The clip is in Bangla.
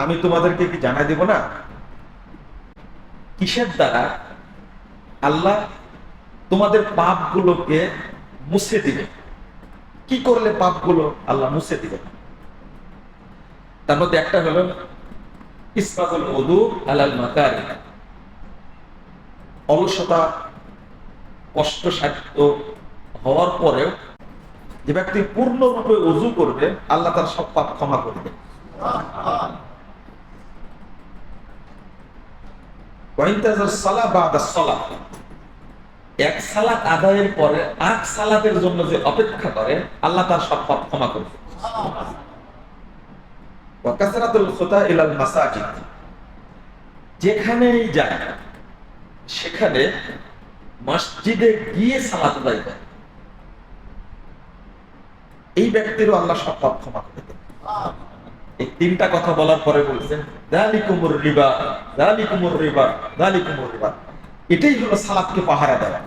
আমি তোমাদেরকে কি জানাই দেব না কিসের দ্বারা আল্লাহ তোমাদের পাপগুলোকে মুছে দিবে? কি করলে পাপগুলো আল্লাহ মুছে দিবে? তার মধ্যে একটা হলো ইসবাতুল ওযু আলাল মাকারিহ। অলসতা কষ্টসাধ্য হওয়ার পরেও যে ব্যক্তি পূর্ণরূপে ওযু করবে, আল্লাহ তার সব পাপ ক্ষমা করবে। এক সালাত আদায়ের পরে আরেক সালাতের জন্য যে অপেক্ষা করে, আল্লাহ তার সব পাপ ক্ষমা করবে। যেখানেই যায় সেখানে মসজিদে গিয়ে সালাত আদায় করে, এই ব্যক্তিরও আল্লাহ সব পাপ ক্ষমা করে দেন। এই তিনটা কথা বলার পরে বলছেন যালিকুমুর রিবা, যালিকুমুর রিবা, যালিকুমুর রিবা। এটাই হলো সালাতকে পাহারা দেওয়া।